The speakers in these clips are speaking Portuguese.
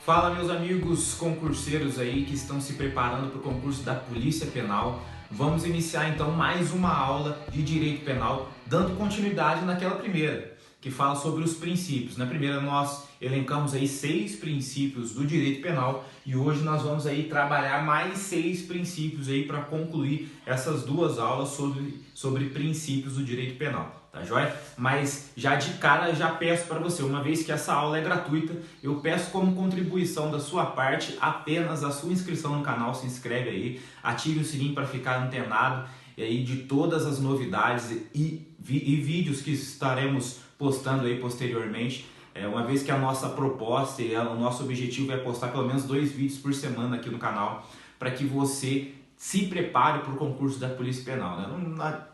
Fala, meus amigos concurseiros aí que estão se preparando para o concurso da Polícia Penal. Vamos iniciar então mais uma aula de Direito Penal, dando continuidade naquela primeira, que fala sobre os princípios. Na primeira nós elencamos aí 6 princípios do Direito Penal e hoje nós vamos aí trabalhar mais 6 princípios aí para concluir essas duas aulas sobre princípios do Direito Penal. Tá joia? Mas já de cara já peço para você, uma vez que essa aula é gratuita, eu peço como contribuição da sua parte apenas a sua inscrição no canal. Se inscreve aí, ative o sininho para ficar antenado aí de todas as novidades e vídeos que estaremos postando aí posteriormente. Uma vez que a nossa proposta e o nosso objetivo é postar pelo menos 2 vídeos por semana aqui no canal, para que você se prepare para o concurso da Polícia Penal, né?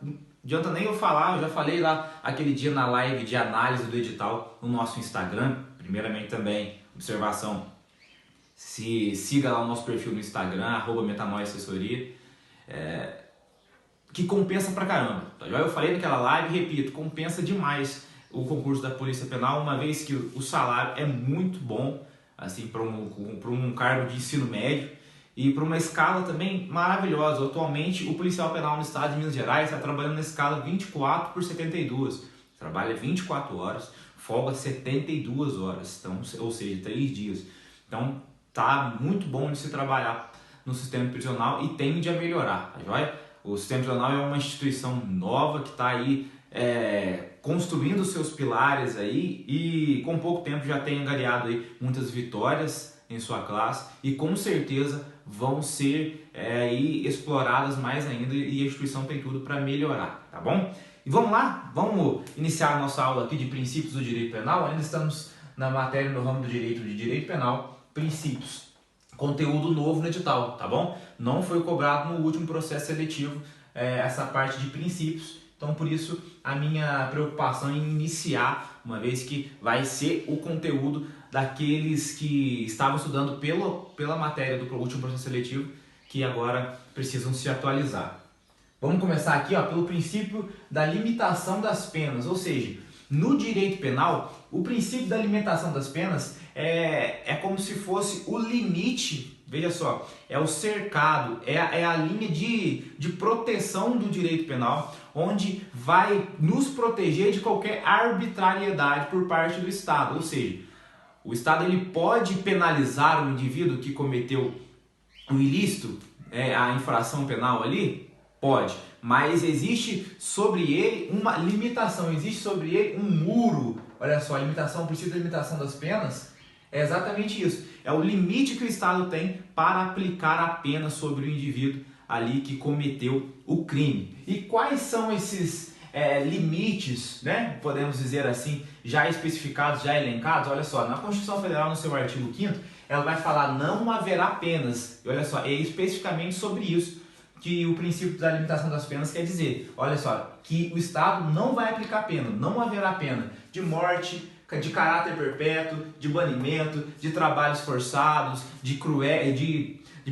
Não adianta nem eu falar, eu já falei lá aquele dia na live de análise do edital no nosso Instagram. Primeiramente também, observação, siga lá o nosso perfil no Instagram, @metanoiassessoria, que compensa pra caramba. Tá? Eu falei naquela live, repito, compensa demais o concurso da Polícia Penal, uma vez que o salário é muito bom, assim, para um cargo de ensino médio, e para uma escala também maravilhosa. Atualmente, o policial penal no estado de Minas Gerais está trabalhando na escala 24/72. Trabalha 24 horas, folga 72 horas, então, ou seja, 3 dias. Então, tá muito bom de se trabalhar no sistema prisional e tende a melhorar, tá joia? O sistema prisional é uma instituição nova que está aí construindo seus pilares aí e com pouco tempo já tem angariado aí muitas vitórias em sua classe e com certeza vão ser aí exploradas mais ainda, e a instituição tem tudo para melhorar, tá bom? E vamos lá, vamos iniciar a nossa aula aqui de princípios do direito penal. Ainda estamos na matéria no ramo do direito penal, princípios, conteúdo novo no edital, tá bom? Não foi cobrado no último processo seletivo essa parte de princípios, então por isso a minha preocupação em iniciar, uma vez que vai ser o conteúdo daqueles que estavam estudando pela matéria do último processo seletivo, que agora precisam se atualizar. Vamos começar aqui pelo princípio da limitação das penas, ou seja, no direito penal, o princípio da limitação das penas é como se fosse o limite, veja só, é o cercado, é a linha de proteção do direito penal, onde vai nos proteger de qualquer arbitrariedade por parte do Estado, ou seja, o Estado ele pode penalizar o indivíduo que cometeu o ilícito, a infração penal ali? Pode, mas existe sobre ele uma limitação, existe sobre ele um muro. Olha só, o princípio da limitação das penas é exatamente isso. É o limite que o Estado tem para aplicar a pena sobre o indivíduo ali que cometeu o crime. E quais são esses limites, né? Podemos dizer assim, já especificados, já elencados? Olha só, na Constituição Federal, no seu artigo 5º, ela vai falar não haverá penas. E olha só, é especificamente sobre isso que o princípio da limitação das penas quer dizer. Olha só, que o Estado não vai aplicar pena, não haverá pena de morte, de caráter perpétuo, de banimento, de trabalhos forçados, de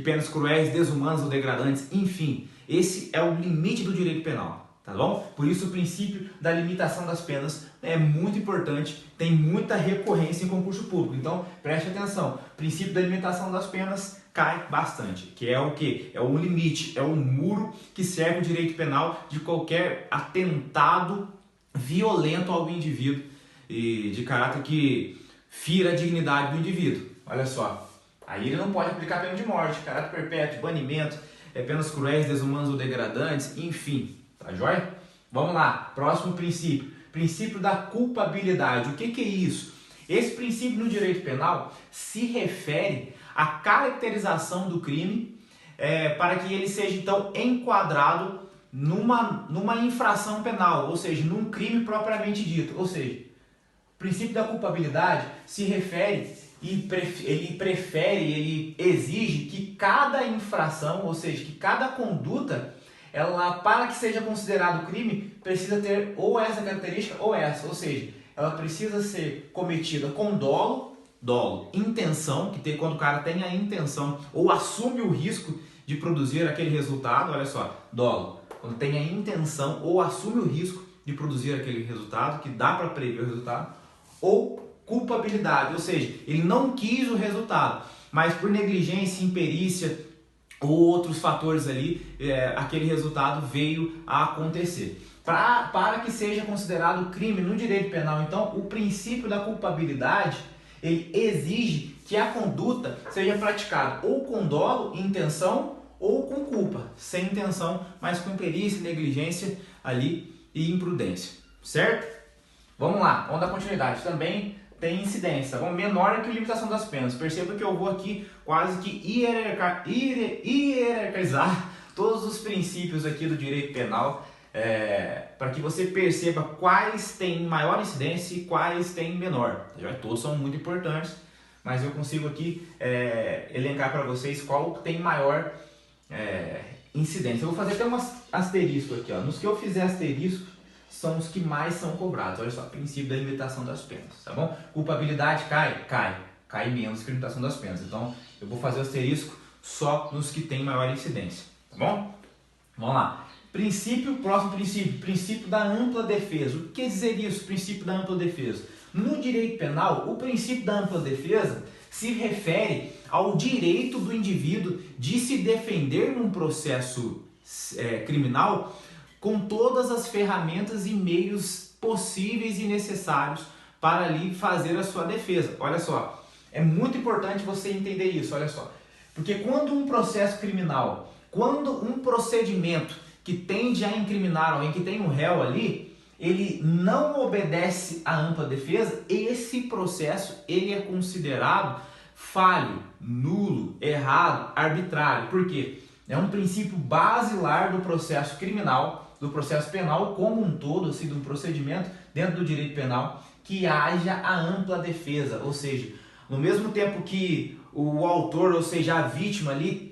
penas cruéis, desumanas ou degradantes, enfim. Esse é o limite do direito penal. Tá bom? Por isso o princípio da limitação das penas é muito importante, tem muita recorrência em concurso público. Então, preste atenção, o princípio da limitação das penas cai bastante, que é o quê? É o limite, é o muro que serve o direito penal de qualquer atentado violento ao indivíduo e de caráter que fira a dignidade do indivíduo. Olha só, aí ele não pode aplicar pena de morte, caráter perpétuo, banimento, penas cruéis, desumanas ou degradantes, enfim. Tá joia? Vamos lá, próximo princípio. Princípio da culpabilidade. O que é isso? Esse princípio no direito penal se refere à caracterização do crime para que ele seja então enquadrado numa infração penal, ou seja, num crime propriamente dito. Ou seja, o princípio da culpabilidade se refere ele exige que cada infração, ou seja, que cada conduta, ela, para que seja considerado crime, precisa ter ou essa característica ou essa, ou seja, ela precisa ser cometida com dolo, intenção, quando o cara tem a intenção ou assume o risco de produzir aquele resultado, olha só, dolo, quando tem a intenção ou assume o risco de produzir aquele resultado, que dá para prever o resultado, ou culpabilidade, ou seja, ele não quis o resultado, mas por negligência, imperícia ou outros fatores ali, aquele resultado veio a acontecer. Para que seja considerado crime no direito penal, então, o princípio da culpabilidade, ele exige que a conduta seja praticada ou com dolo, intenção, ou com culpa, sem intenção, mas com imperícia, negligência ali e imprudência, certo? Vamos lá, vamos dar continuidade. Também tem incidência, tá bom? Menor que a limitação das penas. Perceba que eu vou aqui quase que hierarquizar todos os princípios aqui do direito penal, para que você perceba quais têm maior incidência e quais têm menor. Todos são muito importantes, mas eu consigo aqui elencar para vocês qual tem maior incidência. Eu vou fazer até um asterisco aqui, ó. Nos que eu fizer asterisco são os que mais são cobrados. Olha só, princípio da limitação das penas, tá bom? Culpabilidade cai menos que a limitação das penas. Então, eu vou fazer o asterisco só nos que tem maior incidência, tá bom? Vamos lá. Próximo princípio da ampla defesa. O que quer dizer isso, princípio da ampla defesa? No direito penal, o princípio da ampla defesa se refere ao direito do indivíduo de se defender num processo criminal com todas as ferramentas e meios possíveis e necessários para ali fazer a sua defesa. Olha só, é muito importante você entender isso, olha só. Porque quando um processo criminal, quando um procedimento que tende a incriminar alguém, que tem um réu ali, ele não obedece à ampla defesa, esse processo ele é considerado falho, nulo, errado, arbitrário. Por quê? É um princípio basilar do processo criminal, do processo penal como um todo, assim, do procedimento dentro do direito penal, que haja a ampla defesa, ou seja, no mesmo tempo que o autor, ou seja, a vítima ali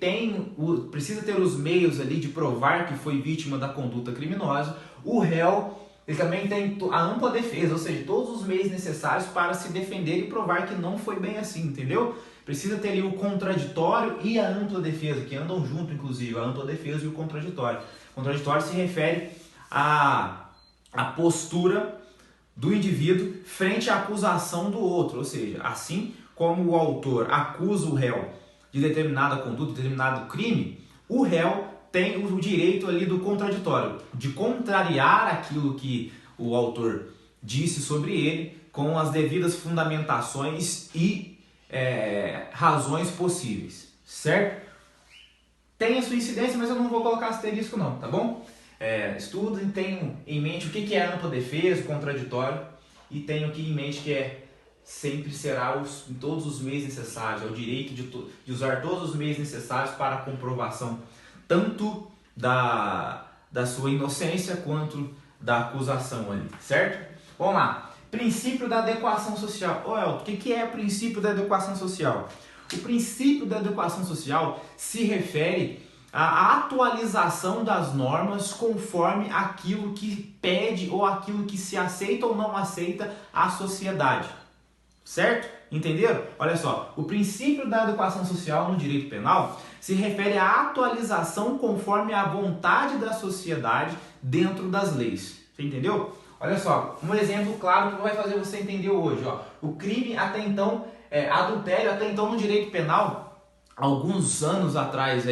precisa ter os meios ali de provar que foi vítima da conduta criminosa, o réu ele também tem a ampla defesa, ou seja, todos os meios necessários para se defender e provar que não foi bem assim, entendeu? Precisa ter ali o contraditório e a ampla defesa, que andam junto, inclusive, a ampla defesa e o contraditório. O contraditório se refere à postura do indivíduo frente à acusação do outro, ou seja, assim como o autor acusa o réu de determinada conduta, de determinado crime, o réu tem o direito ali do contraditório, de contrariar aquilo que o autor disse sobre ele com as devidas fundamentações e razões possíveis, certo? Tem a sua incidência, mas eu não vou colocar asterisco não, tá bom? Estudem, tenham em mente o que é ampla defesa, contraditório, e tenham aqui em mente que sempre será em todos os meios necessários, é o direito de usar todos os meios necessários para a comprovação tanto da sua inocência quanto da acusação ali, certo? Vamos lá. Princípio da adequação social. Elton, o que é o princípio da adequação social? O princípio da adequação social se refere à atualização das normas conforme aquilo que pede ou aquilo que se aceita ou não aceita a sociedade. Certo? Entenderam? Olha só, o princípio da adequação social no direito penal se refere à atualização conforme a vontade da sociedade dentro das leis. Você entendeu? Olha só, um exemplo claro que vai fazer você entender hoje. Ó. O crime até então, adultério até então no direito penal, alguns anos atrás,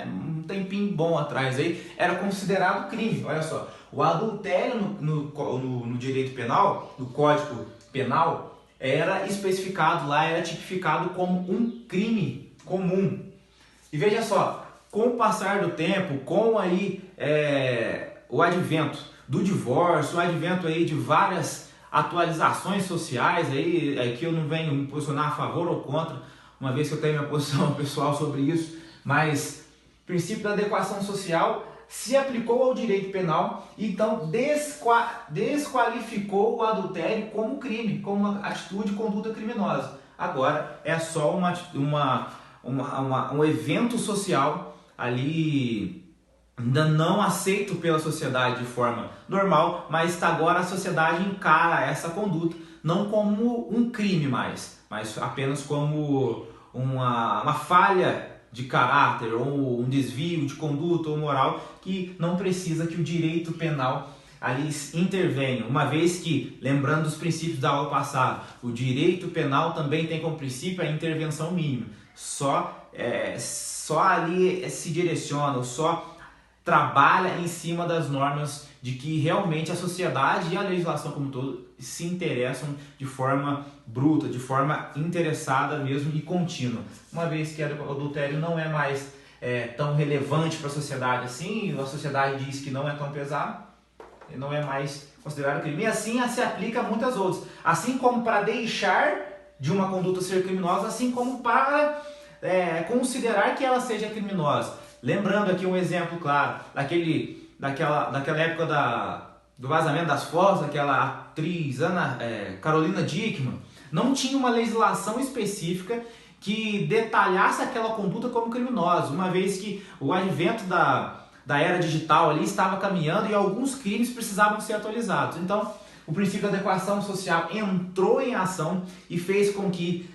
um tempinho bom atrás, era considerado crime. Olha só, o adultério no direito penal, no Código Penal, era especificado lá, era tipificado como um crime comum. E veja só, com o passar do tempo, com o advento do divórcio, o advento de várias atualizações sociais, que eu não venho me posicionar a favor ou contra, uma vez que eu tenho minha posição pessoal sobre isso, mas o princípio da adequação social se aplicou ao direito penal, então desqualificou o adultério como crime, como uma atitude e conduta criminosa. Agora é só um evento social ali ainda não aceito pela sociedade de forma normal, mas agora a sociedade encara essa conduta não como um crime mais, mas apenas como uma falha de caráter ou um desvio de conduta ou moral que não precisa que o direito penal ali intervenham, uma vez que, lembrando os princípios da aula passada, o direito penal também tem como princípio a intervenção mínima. Só ali se direciona, ou só trabalha em cima das normas de que realmente a sociedade e a legislação como um todo se interessam de forma bruta, de forma interessada mesmo e contínua. Uma vez que o adultério não é mais tão relevante para a sociedade assim, a sociedade diz que não é tão pesado, não é mais considerado crime, e assim se aplica a muitas outras. Assim como para deixar de uma conduta ser criminosa, assim como para considerar que ela seja criminosa. Lembrando aqui um exemplo claro, daquela época do vazamento das fotos, daquela atriz Carolina Dickmann, não tinha uma legislação específica que detalhasse aquela conduta como criminosa, uma vez que o advento da era digital ali estava caminhando e alguns crimes precisavam ser atualizados. Então, o princípio da adequação social entrou em ação e fez com que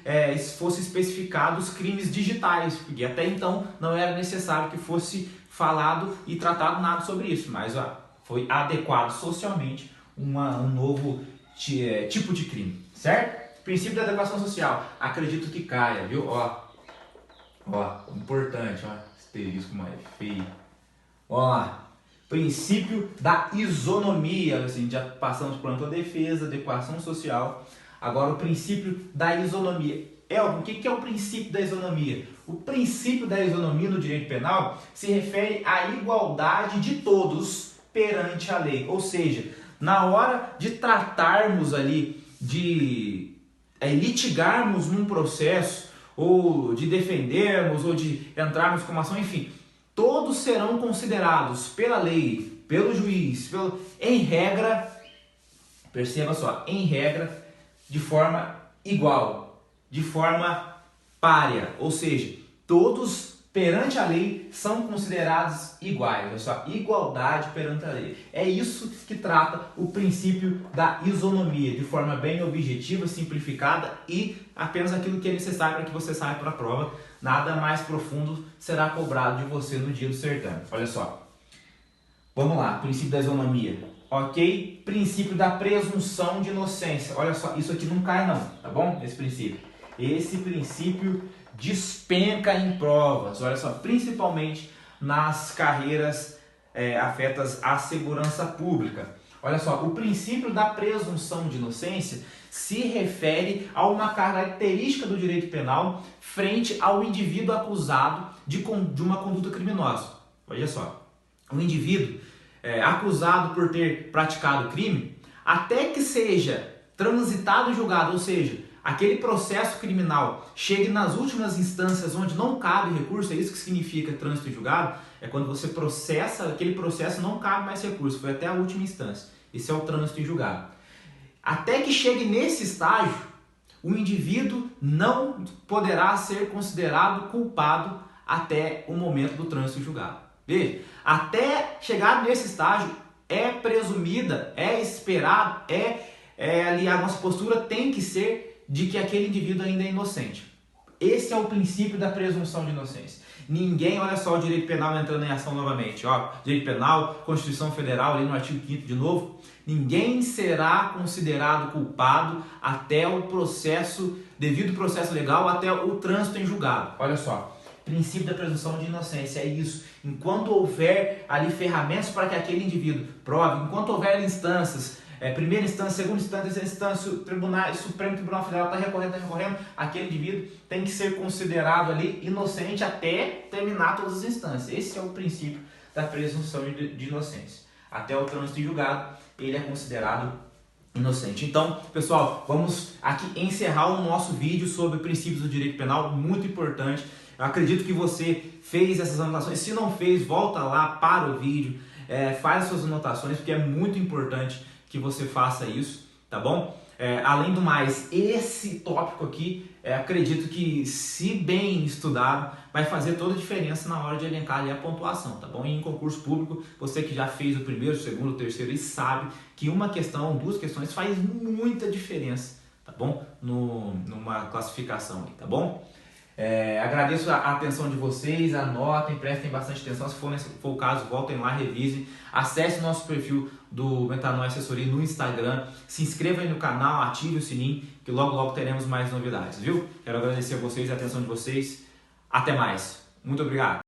fosse especificado os crimes digitais, porque até então não era necessário que fosse falado e tratado nada sobre isso, mas foi adequado socialmente um novo tipo de crime, certo? Princípio da adequação social, acredito que caia, viu? Importante, asterisco mais feio. Vamos lá. Princípio da isonomia, assim, já passamos por ampla defesa, adequação social. Agora o princípio da isonomia. O que é o princípio da isonomia? O princípio da isonomia no direito penal se refere à igualdade de todos perante a lei. Ou seja, na hora de tratarmos ali, de litigarmos num processo, ou de defendermos, ou de entrarmos com uma ação, enfim, todos serão considerados pela lei, pelo juiz, em regra, perceba só, em regra, de forma igual, de forma párea, ou seja, todos perante a lei são considerados iguais, olha só, igualdade perante a lei. É isso que trata o princípio da isonomia, de forma bem objetiva, simplificada e apenas aquilo que é necessário para que você saia para a prova. Nada mais profundo será cobrado de você no dia do certame. Olha só. Vamos lá, princípio da isonomia. Ok? Princípio da presunção de inocência. Olha só, isso aqui não cai não, tá bom? Esse princípio despenca em provas. Olha só, principalmente nas carreiras afetas à segurança pública. Olha só, o princípio da presunção de inocência se refere a uma característica do direito penal frente ao indivíduo acusado de uma conduta criminosa. Olha só, o indivíduo acusado por ter praticado crime, até que seja transitado e julgado, ou seja, aquele processo criminal chegue nas últimas instâncias onde não cabe recurso, é isso que significa trânsito e julgado, é quando você processa, aquele processo não cabe mais recurso, foi até a última instância. Esse é o trânsito e julgado. Até que chegue nesse estágio, o indivíduo não poderá ser considerado culpado até o momento do trânsito e julgado. Veja, até chegar nesse estágio é presumida, é esperado, ali a nossa postura tem que ser de que aquele indivíduo ainda é inocente. Esse é o princípio da presunção de inocência. Ninguém, olha só o direito penal entrando em ação novamente, direito penal, Constituição Federal, ali no artigo 5º de novo, ninguém será considerado culpado até o devido processo legal, até o trânsito em julgado. Olha só, princípio da presunção de inocência, é isso. Enquanto houver ali ferramentas para que aquele indivíduo prove, enquanto houver instâncias, primeira instância, segunda instância, terceira instância, o Supremo Tribunal Federal está recorrendo, aquele indivíduo tem que ser considerado ali inocente até terminar todas as instâncias. Esse é o princípio da presunção de inocência. Até o trânsito em julgado, ele é considerado inocente. Então, pessoal, vamos aqui encerrar o nosso vídeo sobre princípios do direito penal, muito importante. Eu acredito que você fez essas anotações. Se não fez, volta lá, para o vídeo, faz as suas anotações, porque é muito importante que você faça isso, tá bom? Além do mais, esse tópico aqui, acredito que, se bem estudado, vai fazer toda a diferença na hora de elencar ali a pontuação, tá bom? E em concurso público, você que já fez o primeiro, o segundo, o terceiro e sabe que uma questão, duas questões faz muita diferença, tá bom? Numa classificação aí, tá bom? Agradeço a atenção de vocês, anotem, prestem bastante atenção, se for o caso, voltem lá, revisem, acesse nosso perfil do Metanoia Assessoria no Instagram. Se inscreva aí no canal, ative o sininho, que logo teremos mais novidades, viu? Quero agradecer a vocês, a atenção de vocês. Até mais. Muito obrigado.